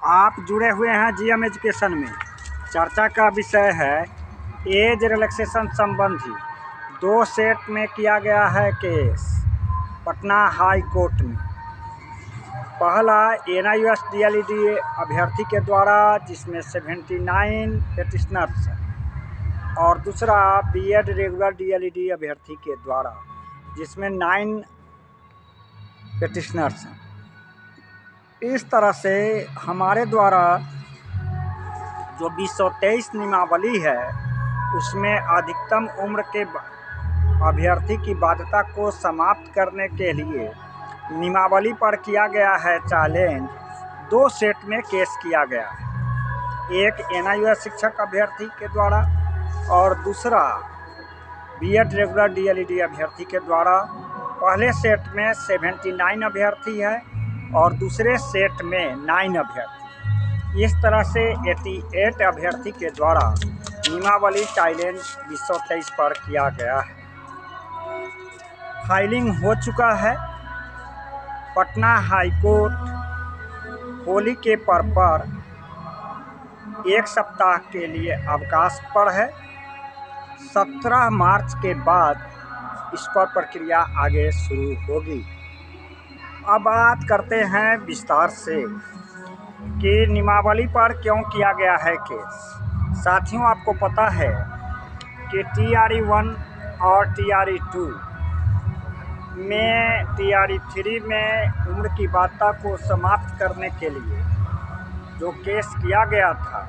आप जुड़े हुए हैं जीएम एजुकेशन में। चर्चा का विषय है एज रिलैक्सेशन संबंधी 2 सेट में किया गया है केस पटना हाई कोर्ट में। पहला NIOS DLED अभ्यर्थी के द्वारा जिसमें 79 पेटिशनर्स और दूसरा B.Ed रेगुलर DLED अभ्यर्थी के द्वारा जिसमें 9 पेटिशनर्स हैं। इस तरह से हमारे द्वारा जो 2023 नियमावली है उसमें अधिकतम उम्र के अभ्यर्थी की बाध्यता को समाप्त करने के लिए नियमावली पर किया गया है चैलेंज। 2 सेट में केस किया गया है, एक NIOS शिक्षक अभ्यर्थी के द्वारा और दूसरा B.Ed रेगुलर DLED अभ्यर्थी के द्वारा। पहले सेट में 79 अभ्यर्थी है और दूसरे सेट में 9 अभ्यर्थी। इस तरह से 88 अभ्यर्थी के द्वारा नियमावली चैलेंज 2023 पर किया गया है। फाइलिंग हो चुका है। पटना हाई कोर्ट होली के पर्व पर 1 सप्ताह के लिए अवकाश पर है। 17 मार्च के बाद इस पर प्रक्रिया आगे शुरू होगी। अब बात करते हैं विस्तार से कि नियमावली पर क्यों किया गया है केस। साथियों, आपको पता है कि TRE1 और TRE2 में TRE3 में उम्र की बाध्यता को समाप्त करने के लिए जो केस किया गया था,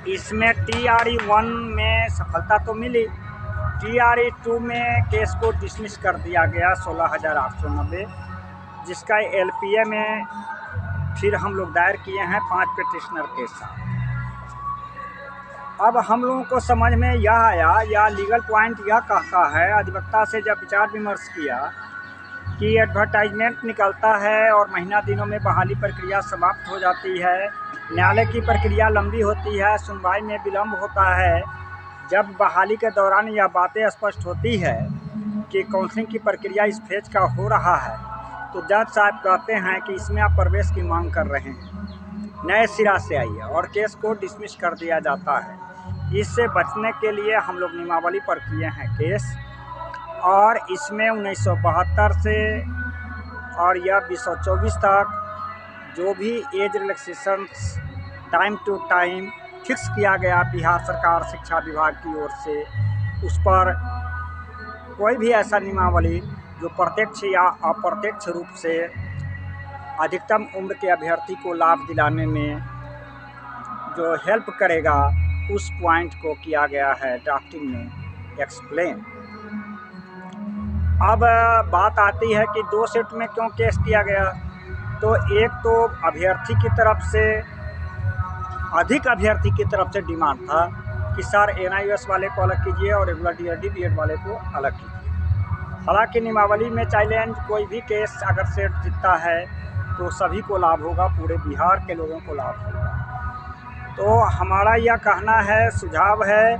इसमें TRE1 में सफलता तो मिली, TRE2 में केस को डिसमिस कर दिया गया 16,890, जिसका LPA में फिर हम लोग दायर किए हैं 5 पेटिशनर के साथ। अब हम लोगों को समझ में यह आया, या लीगल पॉइंट यह कहता है, अधिवक्ता से जब विचार विमर्श किया कि एडवर्टाइजमेंट निकलता है और महीना दिनों में बहाली प्रक्रिया समाप्त हो जाती है, न्यायालय की प्रक्रिया लंबी होती है, सुनवाई में विलम्ब होता है। जब बहाली के दौरान यह बातें स्पष्ट होती है कि काउंसलिंग की प्रक्रिया इस फेज का हो रहा है, तो जज साहब कहते हैं कि इसमें आप प्रवेश की मांग कर रहे हैं, नए सिरा से आइए, और केस को डिसमिस कर दिया जाता है। इससे बचने के लिए हम लोग नियमावली पर किए हैं केस, और इसमें 1972 से और यह 2024 तक जो भी age relaxation time to time fix किया गया बिहार सरकार शिक्षा विभाग की ओर से, उस पर कोई भी ऐसा नियमावली जो प्रत्यक्ष या अप्रत्यक्ष रूप से अधिकतम उम्र के अभ्यर्थी को लाभ दिलाने में जो हेल्प करेगा, उस पॉइंट को किया गया है ड्राफ्टिंग में एक्सप्लेन। अब बात आती है कि 2 सेट में क्यों केस किया गया। तो एक तो अभ्यर्थी की तरफ से, अधिक अभ्यर्थी की तरफ से डिमांड था कि सर NIOS वाले को अलग कीजिए और रेगुलर DLED B.Ed वाले को अलग कीजिए। हालांकि नियमावली में चैलेंज कोई भी केस अगर सेट जीतता है तो सभी को लाभ होगा, पूरे बिहार के लोगों को लाभ होगा। तो हमारा यह कहना है, सुझाव है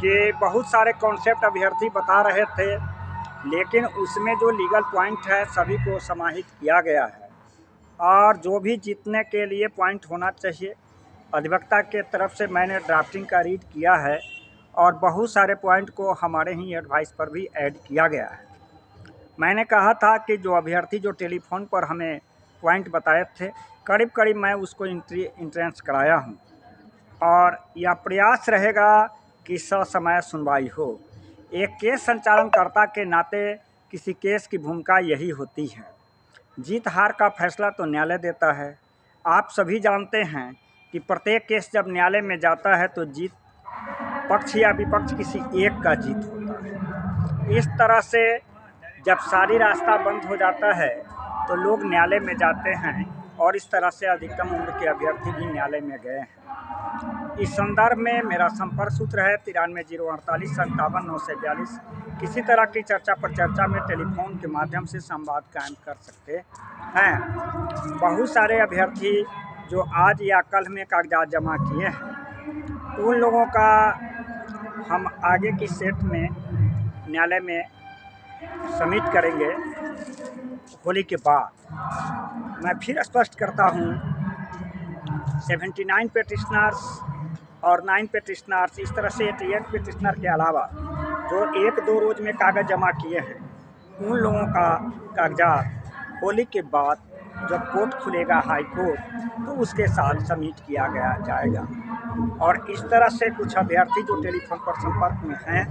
कि बहुत सारे कॉन्सेप्ट अभ्यर्थी बता रहे थे, लेकिन उसमें जो लीगल पॉइंट है सभी को समाहित किया गया है, और जो भी जीतने के लिए पॉइंट होना चाहिए अधिवक्ता के तरफ से मैंने ड्राफ्टिंग का रीड किया है, और बहुत सारे पॉइंट को हमारे ही एडवाइस पर भी ऐड किया गया है। मैंने कहा था कि जो अभ्यर्थी जो टेलीफोन पर हमें पॉइंट बताए थे, करीब करीब मैं उसको इंट्रेंस कराया हूँ, और यह प्रयास रहेगा कि ससमय सुनवाई हो। एक केस संचालनकर्ता के नाते किसी केस की भूमिका यही होती है। जीत हार का फैसला तो न्यायालय देता है। आप सभी जानते हैं कि प्रत्येक केस जब न्यायालय में जाता है तो जीत पक्ष या विपक्ष किसी एक का जीत होता है। इस तरह से जब सारी रास्ता बंद हो जाता है तो लोग न्यायालय में जाते हैं, और इस तरह से अधिकतम उम्र के अभ्यर्थी भी न्यायालय में गए हैं। इस संदर्भ में मेरा संपर्क सूत्र है 9308457942। किसी तरह की चर्चा पर चर्चा में टेलीफोन के माध्यम से संवाद कायम कर सकते हैं। बहुत सारे अभ्यर्थी जो आज या कल में कागजात जमा किए हैं, उन लोगों का हम आगे की सेट में न्यायालय में सबमिट करेंगे होली के बाद। मैं फिर स्पष्ट करता हूँ 79 पेटिशनर्स और 9 पेटिशनर्स, इस तरह से 88 पेटिशनर के अलावा जो 1-2 रोज़ में कागज़ जमा किए हैं, उन लोगों का कागजात होली के बाद जब कोर्ट खुलेगा हाई कोर्ट, तो उसके साथ सबमिट किया जाएगा। और इस तरह से कुछ अभ्यर्थी जो टेलीफोन पर संपर्क में हैं,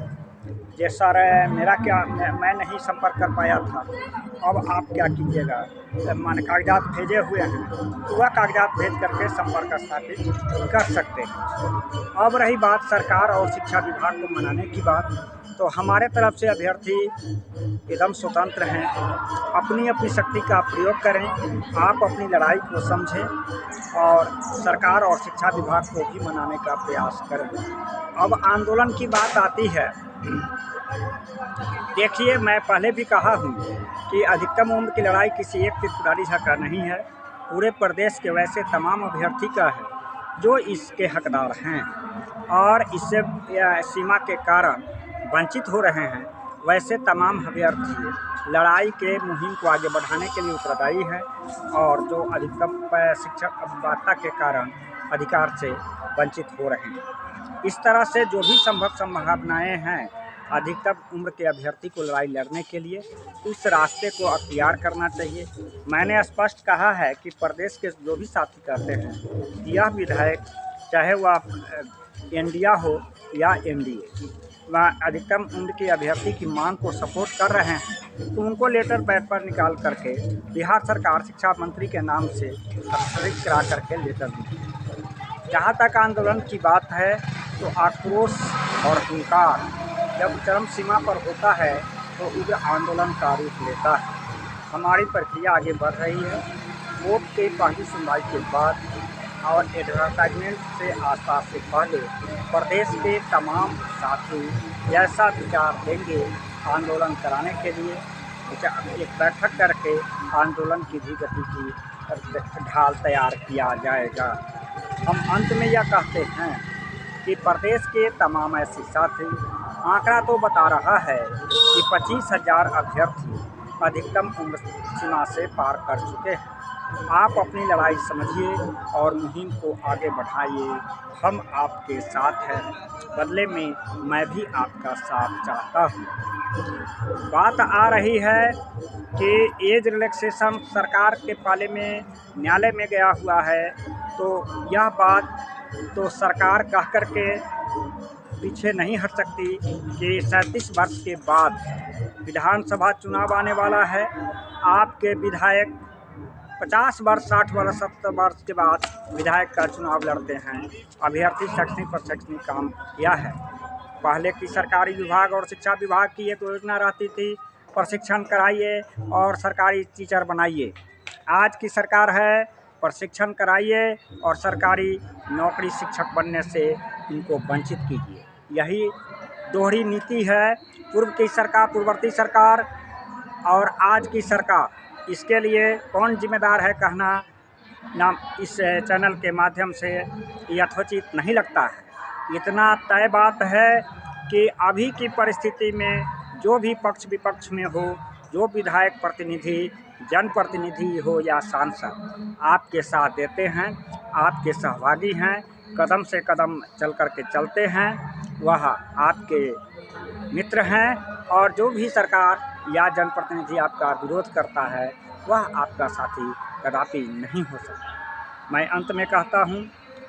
जे सर मेरा क्या, मैं नहीं संपर्क कर पाया था, अब आप क्या कीजिएगा, माने कागजात भेजे हुए हैं तो वह कागजात भेज करके संपर्क स्थापित कर सकते हैं। अब रही बात सरकार और शिक्षा विभाग को मनाने की बात, तो हमारे तरफ से अभ्यर्थी एकदम स्वतंत्र हैं, अपनी अपनी शक्ति का प्रयोग करें, आप अपनी लड़ाई को समझें और सरकार और शिक्षा विभाग को भी मनाने का प्रयास करें। अब आंदोलन की बात आती है, देखिए मैं पहले भी कहा हूँ कि अधिकतम उम्र की लड़ाई किसी एक त्रिपुरारी झा का नहीं है, पूरे प्रदेश के वैसे तमाम अभ्यर्थी का है जो इसके हकदार हैं और इससे सीमा के कारण वंचित हो रहे हैं। वैसे तमाम अभ्यर्थी लड़ाई के मुहिम को आगे बढ़ाने के लिए उत्तरदायी हैं और जो अधिकतम शिक्षक अभिभाषा के कारण अधिकार से वंचित हो रहे हैं। इस तरह से जो भी संभावनाएं हैं अधिकतम उम्र के अभ्यर्थी को लड़ाई लड़ने के लिए, उस रास्ते को अख्तियार करना चाहिए। मैंने स्पष्ट कहा है कि प्रदेश के जो भी साथी कहते हैं यह विधायक चाहे वह इंडिया हो या एनडीए, वह अधिकतम उम्र के अभ्यर्थी की मांग को सपोर्ट कर रहे हैं, तो उनको लेटर पैड पर निकाल करके बिहार सरकार शिक्षा मंत्री के नाम से हस्ताक्षरित करा करके लेटर दी। जहाँ तक आंदोलन की बात है, तो आक्रोश और हुंकार जब चरम सीमा पर होता है तो उग्र आंदोलन का रूप लेता है। हमारी प्रक्रिया आगे बढ़ रही है। कोर्ट के पहली सुनवाई के बाद और एडवर्टाइजमेंट से आसपास से पहले प्रदेश के तमाम साथी जैसा विचार देंगे आंदोलन कराने के लिए, एक बैठक करके आंदोलन की भी गति की ढाल तैयार किया जाएगा। हम अंत में यह कहते हैं कि प्रदेश के तमाम ऐसे साथी, आंकड़ा तो बता रहा है कि 25,000 अभ्यर्थी अधिकतम उम्र सीमा से पार कर चुके हैं। आप अपनी लड़ाई समझिए और मुहिम को आगे बढ़ाइए। हम आपके साथ हैं, बदले में मैं भी आपका साथ चाहता हूँ। बात आ रही है कि एज रिलैक्सेशन सरकार के पाले में न्यायालय में गया हुआ है, तो यह बात तो सरकार कह कर के पीछे नहीं हट सकती कि 37 वर्ष के बाद विधानसभा चुनाव आने वाला है। आपके विधायक 50 वर्ष, 60 वर्ष, 70 वर्ष के बाद विधायक का चुनाव लड़ते हैं। अभ्यर्थी शैक्षणिक पर शैक्षणिक काम किया है। पहले की सरकारी विभाग और शिक्षा विभाग की एक योजना रहती थी, प्रशिक्षण कराइए और सरकारी टीचर बनाइए। आज की सरकार है प्रशिक्षण कराइए और सरकारी नौकरी शिक्षक बनने से इनको वंचित कीजिए। यही दोहरी नीति है पूर्ववर्ती सरकार और आज की सरकार। इसके लिए कौन जिम्मेदार है कहना नाम इस चैनल के माध्यम से यथोचित नहीं लगता है। इतना तय बात है कि अभी की परिस्थिति में जो भी पक्ष विपक्ष में हो, जो विधायक प्रतिनिधि, जनप्रतिनिधि हो या सांसद, आपके साथ देते हैं, आपके सहभागी हैं, कदम से कदम चल कर के चलते हैं, वह आपके मित्र हैं। और जो भी सरकार या जनप्रतिनिधि आपका विरोध करता है वह आपका साथी कदापि नहीं हो सकता। मैं अंत में कहता हूँ,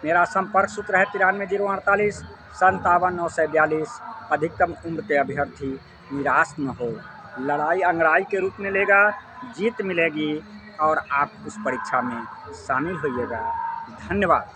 मेरा संपर्क सूत्र है 93 048 57 942। अधिकतम उम्र के अभ्यर्थी निराश न हो, लड़ाई अंगड़ाई के रूप में लेगा, जीत मिलेगी और आप उस परीक्षा में शामिल होइएगा। धन्यवाद।